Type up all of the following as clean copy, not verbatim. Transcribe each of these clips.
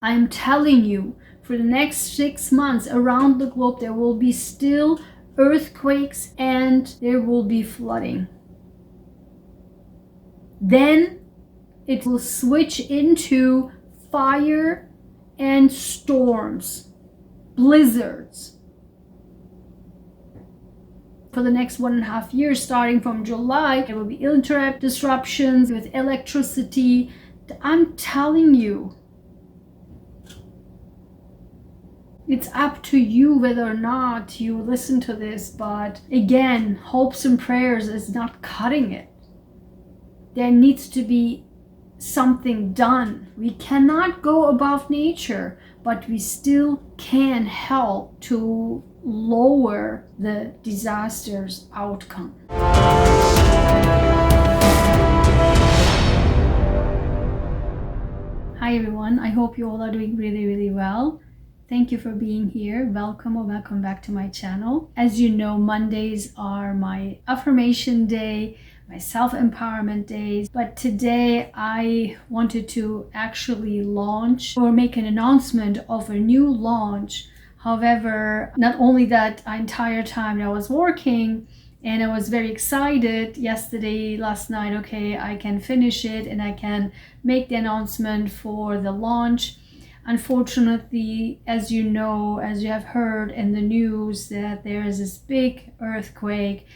I'm telling you, for the next 6 months around the globe, there will be still earthquakes and there will be flooding. Then it will switch into fire and storms, blizzards. For the next 1.5 years, starting from July, there will be internet disruptions with electricity. I'm telling you, it's up to you whether or not you listen to this, but again, hopes and prayers is not cutting it. There needs to be something done. We cannot go above nature, but we still can help to lower the disaster's outcome. Hi everyone, I hope you all are doing really well. Thank you for being here. Welcome or welcome back to my channel. As you know, Mondays are my affirmation day, my self-empowerment days. But today I wanted to actually launch or make an announcement of a new launch. However, not only that, entire time I was working and I was very excited last night, okay, I can finish it and I can make the announcement for the launch. Unfortunately, as you know, as you have heard in the news, that there is this big earthquake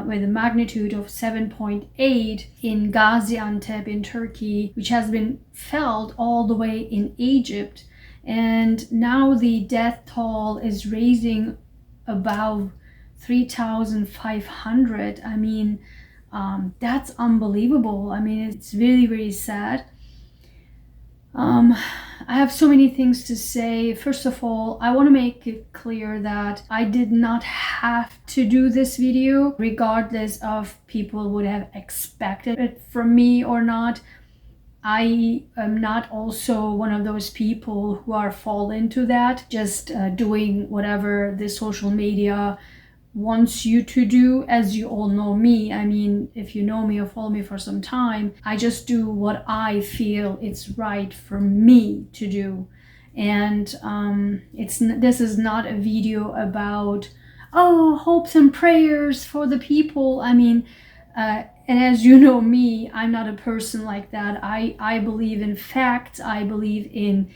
with a magnitude of 7.8 in Gaziantep in Turkey, which has been felt all the way in Egypt. And now the death toll is raising above 3,500. I mean, that's unbelievable. I mean, it's very sad. I have so many things to say. First of all, I want to make it clear that I did not have to do this video, regardless of people would have expected it from me or not. I am not also one of those people who are fall into that, just doing whatever the social media wants you to do. As you all know me, I mean, if you know me or follow me for some time, I just do what I feel it's right for me to do. And this is not a video about, oh, hopes and prayers for the people. I mean, and as you know me, I'm not a person like that. I believe in facts, I believe in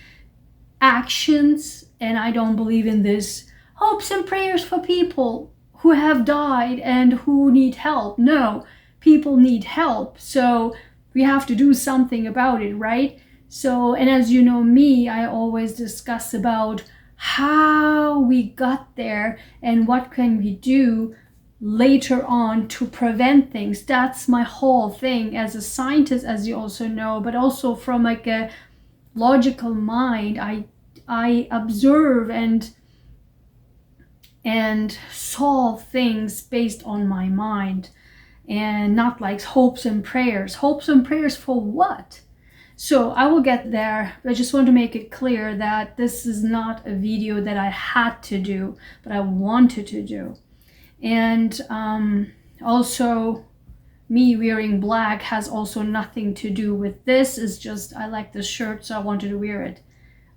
actions, and I don't believe in this hopes and prayers for people who have died and who need help. No, people need help, so we have to do something about it, right? So, and as you know me, I always discuss about how we got there and what can we do later on to prevent things. That's my whole thing as a scientist, as you also know, but also from like a logical mind. I observe and solve things based on my mind, and not like hopes and prayers. Hopes and prayers for what? So I will get there. I just want to make it clear that this is not a video that I had to do, but I wanted to do. And also, me wearing black has also nothing to do with this. It's just I like this shirt, so I wanted to wear it.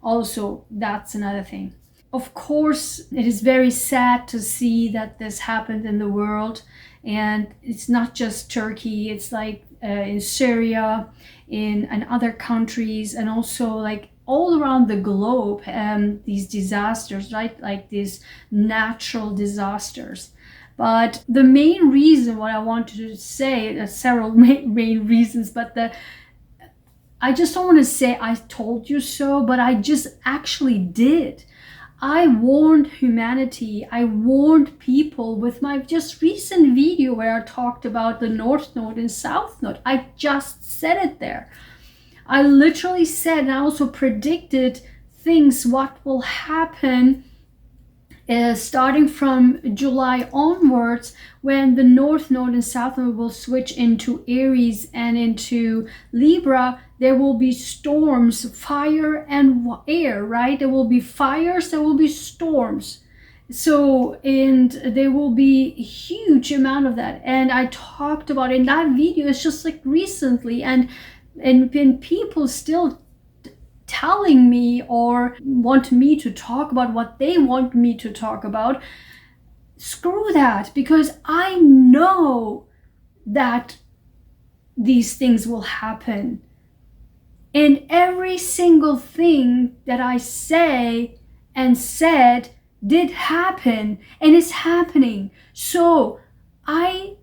Also, that's another thing. Of course, it is very sad to see that this happened in the world, and it's not just Turkey. It's like in Syria, in other countries, and also like all around the globe. These disasters, right? Like these natural disasters. But the main reason, what I wanted to say, there's several main reasons, but I just don't want to say I told you so, but I just actually did. I warned humanity, I warned people with my just recent video where I talked about the North Node and South Node. I just said it there. I literally said, and I also predicted things, what will happen starting from July onwards, when the North Node and South Node will switch into Aries and into Libra. There will be storms, fire and air, right? There will be fires, there will be storms. So, and there will be a huge amount of that. And I talked about in that video, it's just like recently, and when people still telling me or want me to talk about what they want me to talk about, screw that, because I know that these things will happen. And every single thing that I say and said did happen and is happening. So I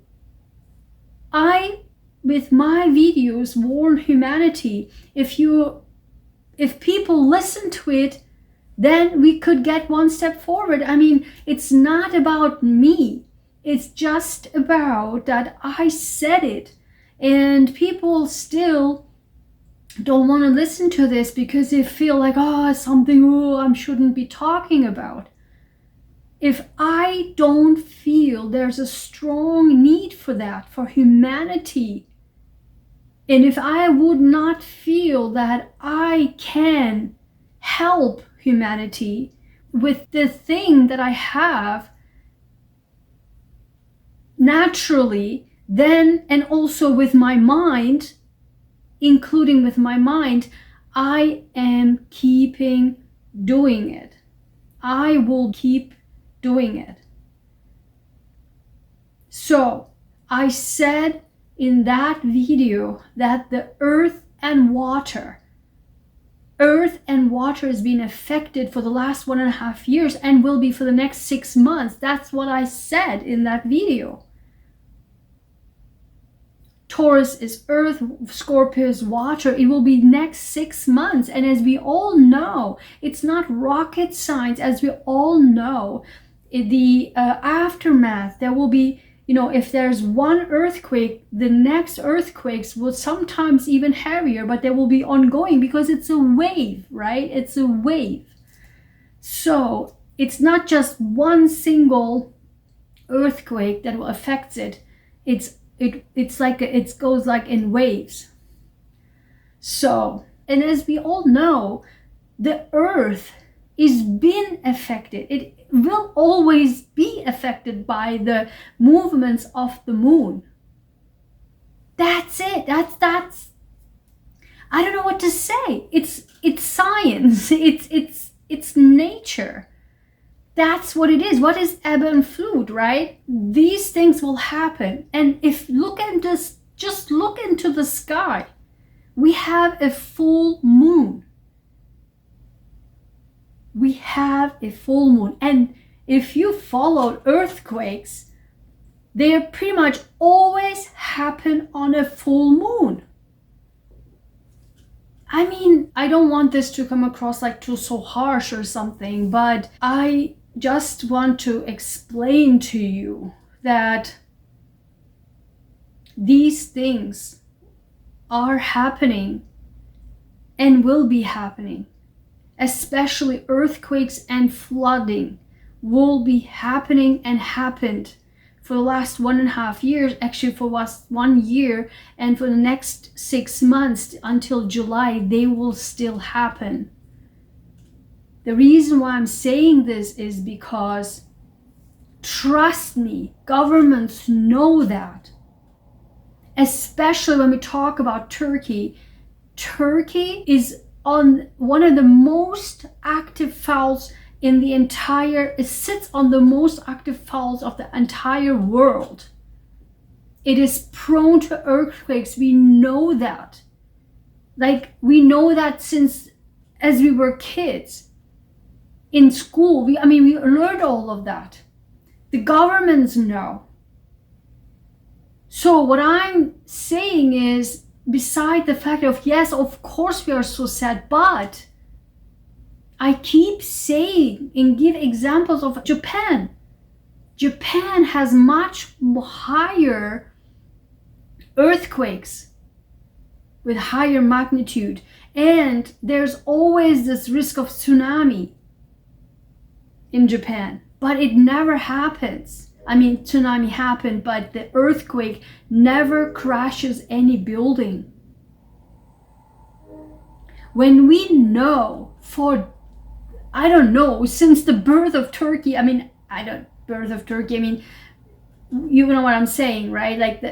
with my videos warn humanity. If people listen to it, then we could get one step forward. I mean, it's not about me. It's just about that I said it. And people still don't want to listen to this because they feel like, oh, something I shouldn't be talking about. If I don't feel there's a strong need for that, for humanity, and if I would not feel that I can help humanity with the thing that I have naturally, then, and also with my mind, including with my mind, I am keeping doing it. I will keep doing it. So I said in that video that the earth and water has been affected for the last 1.5 years and will be for the next 6 months. That's what I said in that video. Taurus is earth, Scorpio is water. It will be next 6 months. And as we all know, it's not rocket science. As we all know, the aftermath, there will be, if there's one earthquake, the next earthquakes will sometimes even heavier, but they will be ongoing because it's a wave, right? It's a wave. So it's not just one single earthquake that will affect it. It's like it goes like in waves. So, and as we all know, the earth is been affected. It will always be affected by the movements of the moon. That's it. That's I don't know what to say. It's science. It's nature. That's what it is. What is ebb and flow, right? These things will happen. And if just look into the sky. We have a full moon. We have a full moon. And if you followed earthquakes, they pretty much always happen on a full moon. I mean, I don't want this to come across like too so harsh or something, but I just want to explain to you that these things are happening and will be happening. Especially earthquakes and flooding will be happening and happened for the last 1.5 years, actually for last 1 year, and for the next 6 months until July, they will still happen. The reason why I'm saying this is because, trust me, governments know that. Especially when we talk about Turkey. Turkey is on one of the most active faults in the entire, it sits on the most active faults of the entire world. It is prone to earthquakes. We know that. Like, we know that since as we were kids. In school, we learned all of that. The governments know. So what I'm saying is, beside the fact of, yes, of course we are so sad, but I keep saying and give examples of Japan. Japan has much higher earthquakes with higher magnitude, and there's always this risk of tsunami in Japan, but it never happens. I mean, tsunami happened, but the earthquake never crashes any building. When we know since the birth of Turkey, you know what I'm saying, right? Like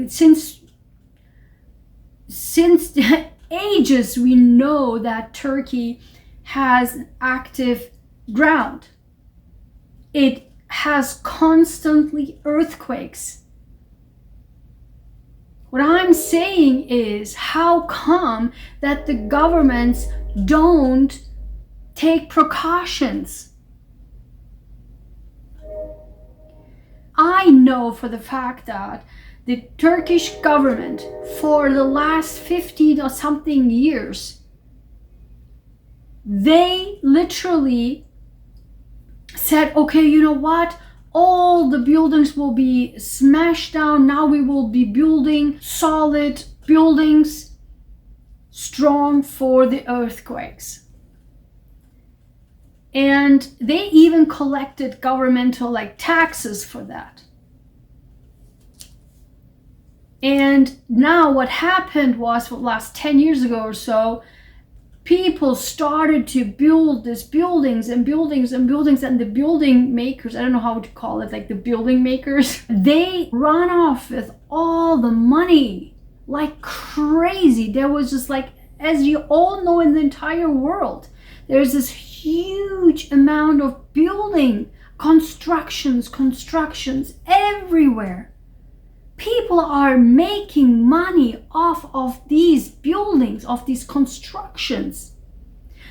since ages we know that Turkey has active ground. It has constantly earthquakes. What I'm saying is, how come that the governments don't take precautions? I know for the fact that the Turkish government for the last 50 or something years, they literally said, okay, you know what? All the buildings will be smashed down. Now we will be building solid buildings, strong for the earthquakes. And they even collected governmental taxes for that. And now what happened was, for the last 10 years ago or so, people started to build these buildings and buildings and buildings, and the building makers, I don't know how to call it, the building makers, they run off with all the money like crazy. There was just as you all know, in the entire world, there's this huge amount of building constructions everywhere. People are making money off of these buildings, of these constructions.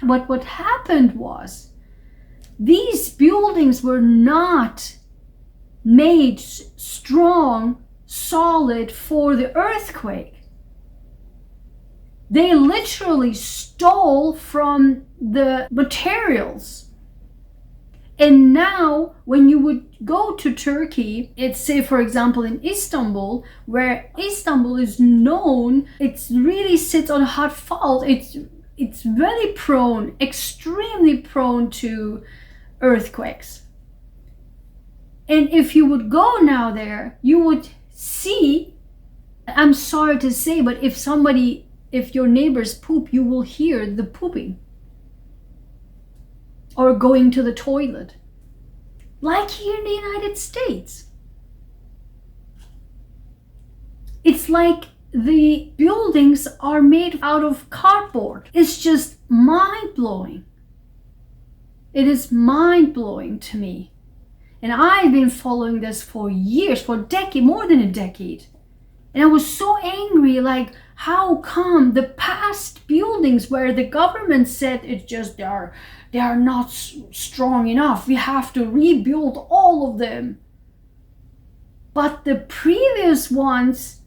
But what happened was, these buildings were not made strong, solid for the earthquake. They literally stole from the materials. And now, when you would go to Turkey, it's, say for example in Istanbul, where Istanbul is known, it really sits on a hot fault. It's very prone, extremely prone to earthquakes. And if you would go now there, you would see, I'm sorry to say, but if your neighbors poop, you will hear the pooping. Or going to the toilet. Like here in the United States. It's like the buildings are made out of cardboard. It's just mind-blowing. It is mind-blowing to me. And I've been following this for years, for a decade, more than a decade. And I was so angry, how come the past buildings where the government said it's just they are not strong enough, we have to rebuild all of them. But the previous ones,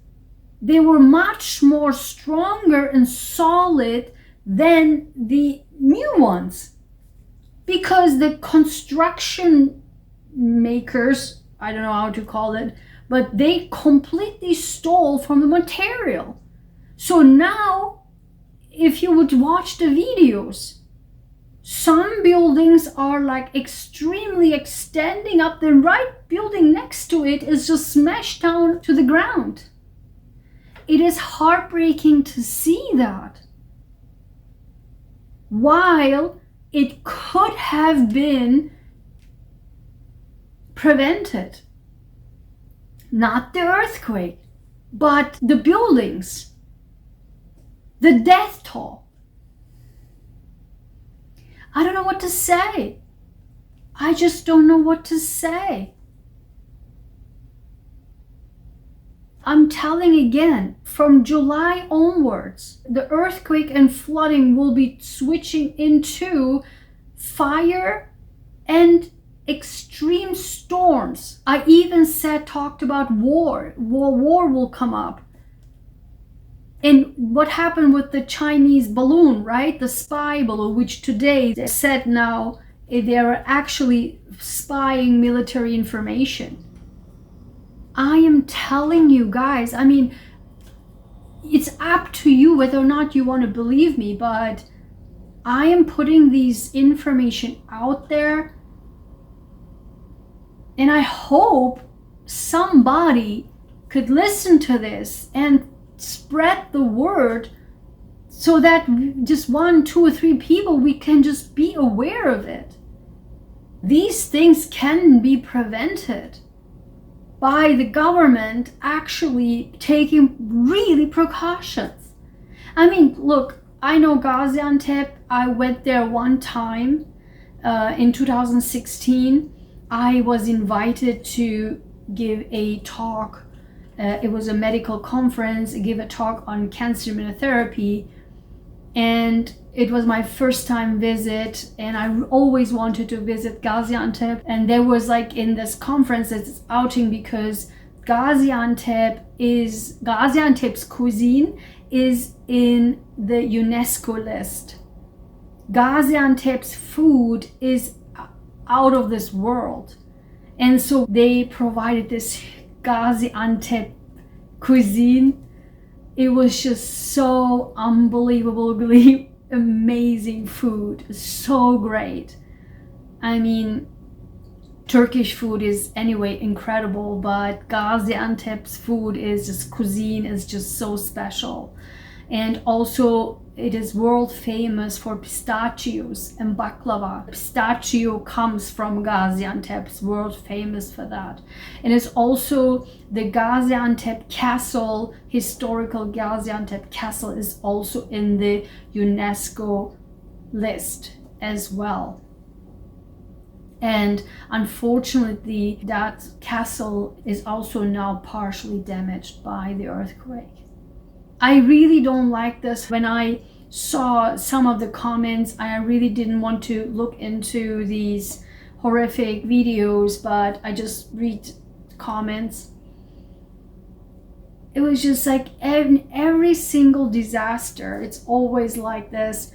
they were much more stronger and solid than the new ones. Because the construction makers, I don't know how to call it, but they completely stole from the material. So now, if you would watch the videos, some buildings are extremely extending up. The right building next to it is just smashed down to the ground. It is heartbreaking to see that. While it could have been prevented. Not the earthquake, but the buildings. The death toll. I don't know what to say. I just don't know what to say. I'm telling again, from July onwards, the earthquake and flooding will be switching into fire and extreme storms. I even talked about war. War will come up. And what happened with the Chinese balloon, right? The spy balloon, which today they said now they are actually spying military information. I am telling you guys, it's up to you whether or not you want to believe me, but I am putting these information out there, and I hope somebody could listen to this and spread the word so that just 1, 2, or 3 people, we can just be aware of it. These things can be prevented by the government actually taking really precautions. I mean, look, I know Gaziantep. I went there one time in 2016. I was invited to give a talk. It was a medical conference, give a talk on cancer immunotherapy. And it was my first time visit, and I always wanted to visit Gaziantep. And there was like in this conference, it's outing because Gaziantep's cuisine is in the UNESCO list. Gaziantep's food is out of this world. And so they provided this Gaziantep cuisine. It was just so unbelievably amazing food. So great. I mean, Turkish food is anyway incredible, but Gaziantep's food is just cuisine is just so special. And also it is world famous for pistachios and baklava. Pistachio comes from Gaziantep, it's world famous for that. And it's also the Gaziantep Castle, historical Gaziantep Castle is also in the UNESCO list as well. And unfortunately, that castle is also now partially damaged by the earthquake. I really don't like this. When I saw some of the comments, I really didn't want to look into these horrific videos, but I just read comments. It was just like every single disaster, it's always like this.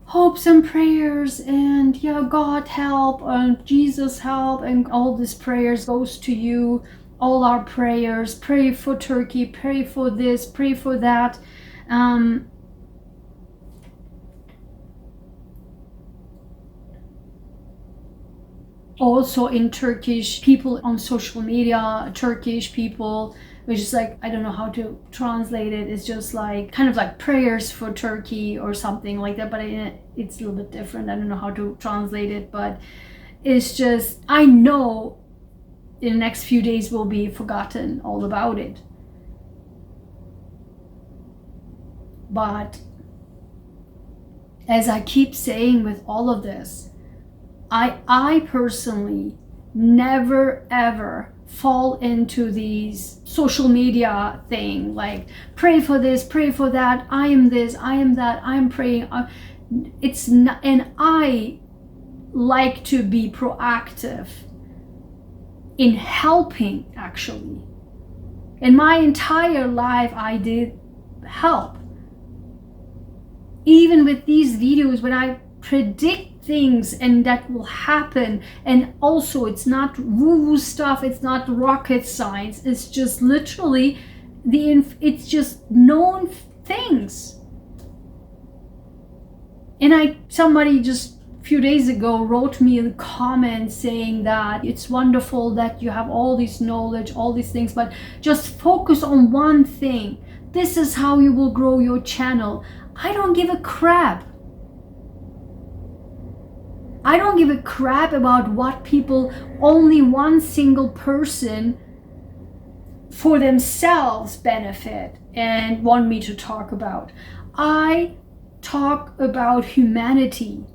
Hopes and prayers, and yeah, God help, and Jesus help, and all these prayers goes to you. All our prayers, pray for Turkey, pray for this, pray for that. Also in Turkish, people on social media, Turkish people, which is like, I don't know how to translate it. It's just like, kind of like prayers for Turkey or something like that, but it's a little bit different. I don't know how to translate it, but it's just, I know in the next few days we'll be forgotten all about it. But as I keep saying with all of this, I personally never ever fall into these social media thing like pray for this, pray for that, I am this, I am that, I'm praying. It's not, and I like to be proactive in helping. Actually, in my entire life I did help. Even with these videos, when I predict things and that will happen, and also it's not woo-woo stuff, it's not rocket science, it's just literally it's just known things. And somebody just few days ago wrote me a comment saying that it's wonderful that you have all this knowledge, all these things, but just focus on one thing. This is how you will grow your channel. I don't give a crap. I don't give a crap about what people, only one single person for themselves benefit and want me to talk about. I talk about humanity.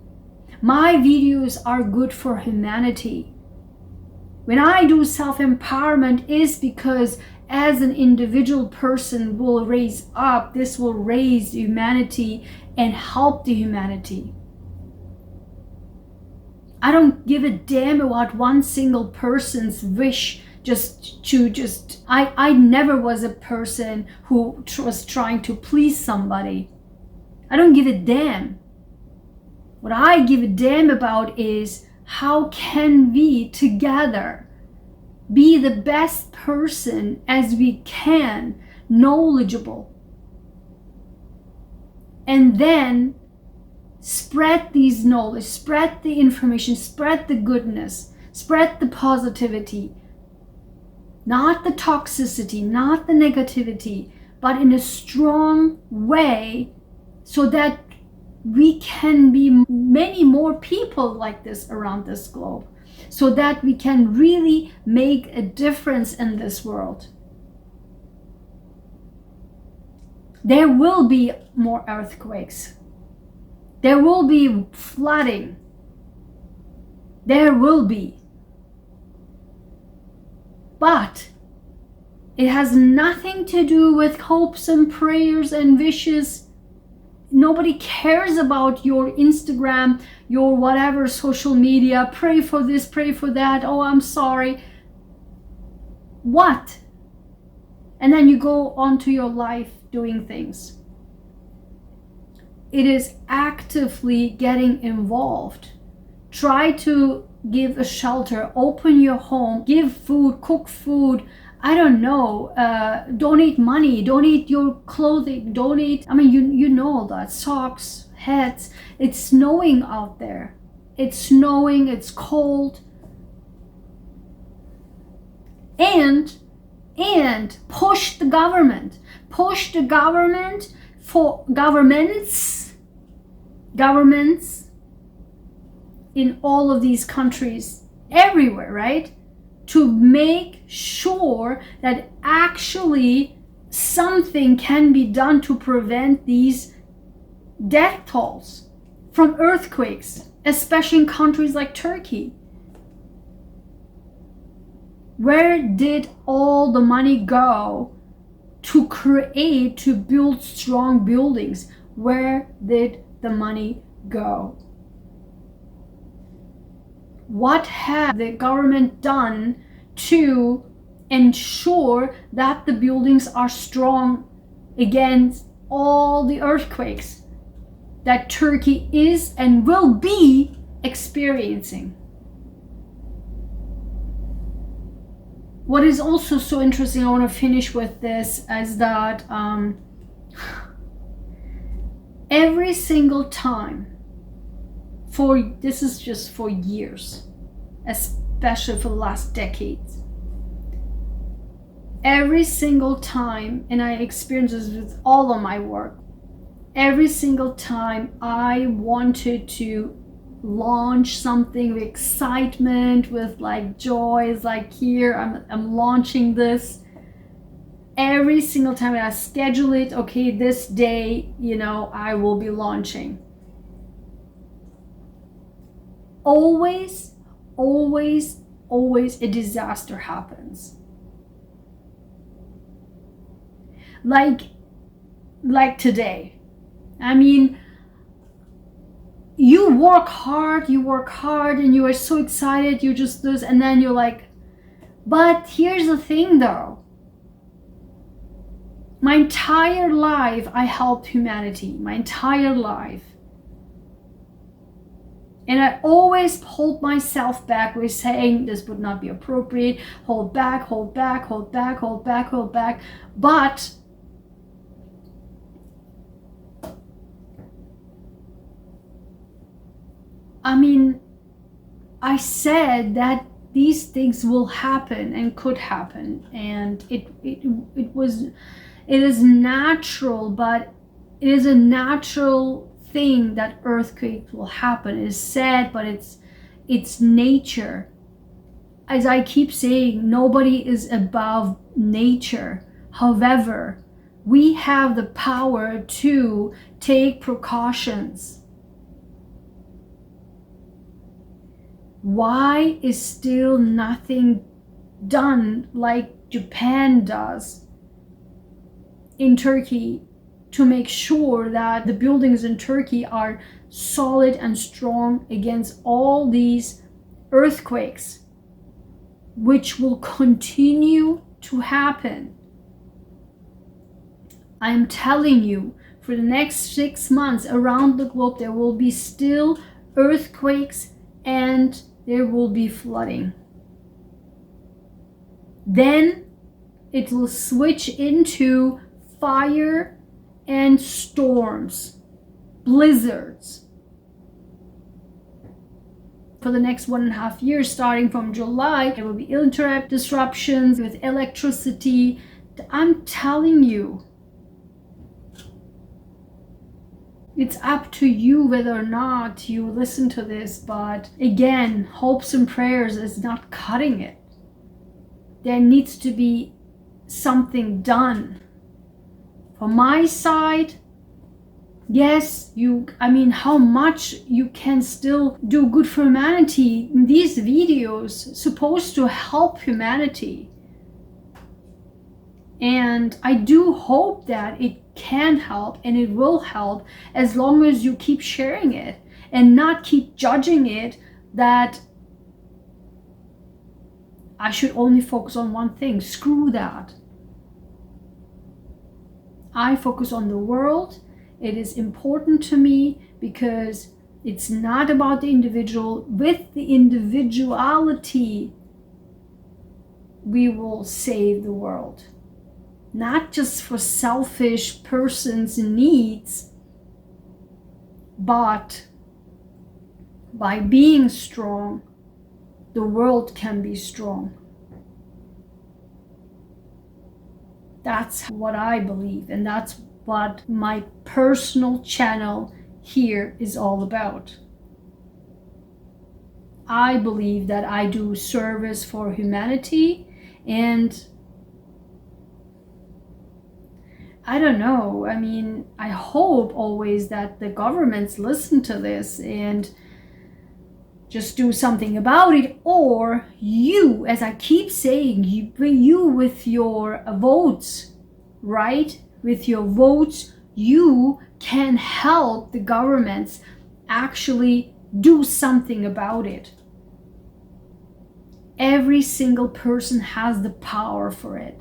My videos are good for humanity. When I do self-empowerment is because as an individual person will raise up, this will raise humanity and help the humanity. I don't give a damn about one single person's wish I never was a person who was trying to please somebody. I don't give a damn. What I give a damn about is how can we together be the best person as we can, knowledgeable, and then spread these knowledge, spread the information, spread the goodness, spread the positivity, not the toxicity, not the negativity, but in a strong way so that we can be many more people like this around this globe, so that we can really make a difference in this world. There will be more earthquakes. There will be flooding. There will be. But it has nothing to do with hopes and prayers and wishes. Nobody cares about your Instagram, your whatever social media. Pray for this, pray for that. Oh, I'm sorry. What? And then you go on to your life doing things. It is actively getting involved. Try to give a shelter, open your home, give food, cook food. I don't know, donate money, donate your clothing, donate, I mean, you know all that, socks, hats. It's snowing out there. It's snowing, it's cold. And push the government. Push the government for governments in all of these countries, everywhere, right? To make sure that actually something can be done to prevent these death tolls from earthquakes, especially in countries like Turkey. Where did all the money go to build strong buildings? Where did the money go? What has the government done to ensure that the buildings are strong against all the earthquakes that Turkey is and will be experiencing? What is also so interesting, I want to finish with this, is that every single time, this is just for years, especially for the last decades, every single time, and I experience this with all of my work, every single time I wanted to launch something with excitement, with like joy, it's like here I'm launching this. Every single time I schedule it, okay, this day, I will be launching. Always a disaster happens. Like today. I mean, you work hard, and you are so excited, you just lose, and then you're like, but here's the thing though. My entire life, I helped humanity, my entire life. And I always hold myself back with saying this would not be appropriate, hold back. But I mean, I said that these things will happen and could happen, and it is natural, but it is a natural thing that earthquakes will happen. It is sad, but it's nature. As I keep saying, nobody is above nature. However, we have the power to take precautions. Why is still nothing done like Japan does in Turkey to make sure that the buildings in Turkey are solid and strong against all these earthquakes, which will continue to happen? I'm telling you, for the next 6 months around the globe, there will be still earthquakes and there will be flooding. Then it will switch into fire and storms, blizzards. For the next 1.5 years, starting from July, there will be internet disruptions with electricity. I'm telling you, it's up to you whether or not you listen to this, but again, hopes and prayers is not cutting it. There needs to be something done from my side, yes, how much you can still do good for humanity. These videos supposed to help humanity. And I do hope that it can help and it will help as long as you keep sharing it and not keep judging it that I should only focus on one thing. Screw that. I focus on the world. It is important to me because it's not about the individual. With the individuality, we will save the world. Not just for selfish persons' needs, but by being strong, the world can be strong. That's what I believe, and that's what my personal channel here is all about. I believe that I do service for humanity, and I don't know, I hope always that the governments listen to this and just do something about it, or you, as I keep saying, you with your votes, right? With your votes, you can help the governments actually do something about it. Every single person has the power for it.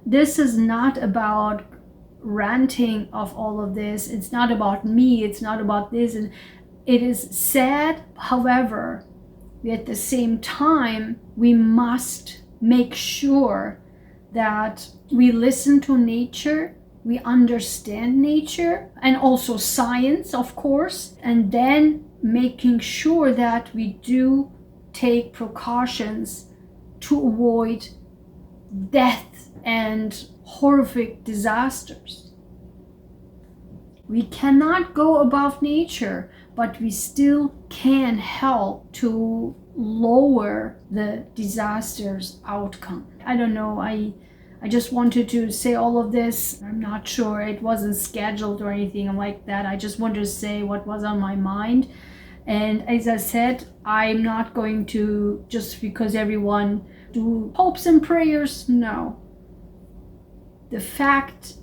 This is not about ranting of all of this. It's not about me. It's not about this. And it is sad, however, at the same time, we must make sure that we listen to nature, we understand nature, and also science, of course, and then making sure that we do take precautions to avoid death and horrific disasters. We cannot go above nature, but we still can help to lower the disaster's outcome. I don't know, I just wanted to say all of this. I'm not sure, it wasn't scheduled or anything like that. I just wanted to say what was on my mind. And as I said, I'm not going to, just because everyone do hopes and prayers, no. The fact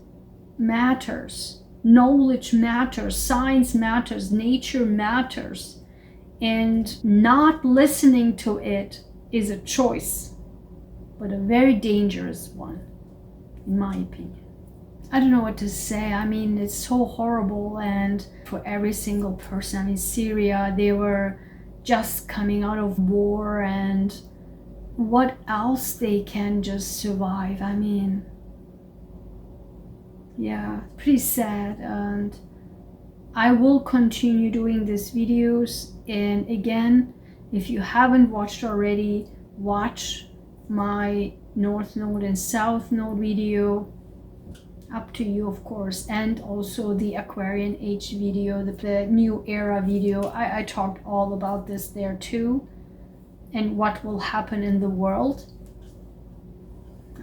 matters. Knowledge matters, science matters, nature matters, and not listening to it is a choice, but a very dangerous one, in my opinion. I don't know what to say. It's so horrible, and for every single person. Syria, they were just coming out of war, and what else they can just survive. Yeah, pretty sad, and I will continue doing these videos. And again, if you haven't watched already, watch my North Node and South Node video. Up to you, of course, and also the Aquarian Age video, the New Era video. I talked all about this there too, and what will happen in the world.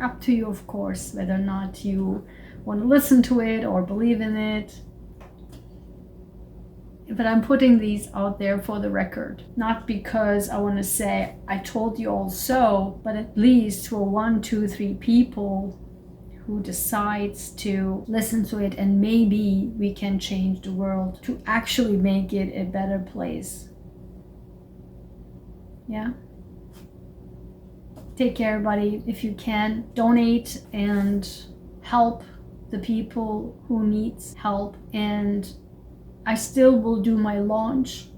Up to you, of course, whether or not you want to listen to it or believe in it. But I'm putting these out there for the record, not because I want to say I told you all so, but at least for 1, 2, 3 people who decides to listen to it, and maybe we can change the world to actually make it a better place. Yeah. Take care, everybody. If you can, donate and help the people who needs help. And I still will do my launch.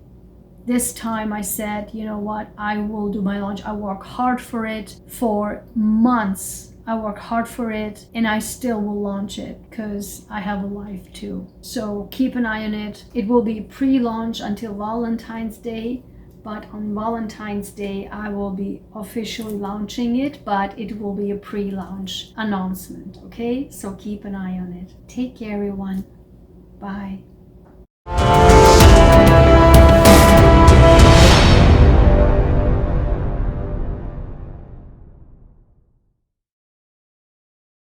This time I said, you know what, I will do my launch. I work hard for it for months. I work hard for it, and I still will launch it because I have a life too. So keep an eye on it. It will be pre-launch until Valentine's Day, but on Valentine's Day I will be officially launching it, but it will be a pre-launch announcement, okay? So keep an eye on it. Take care, everyone. Bye.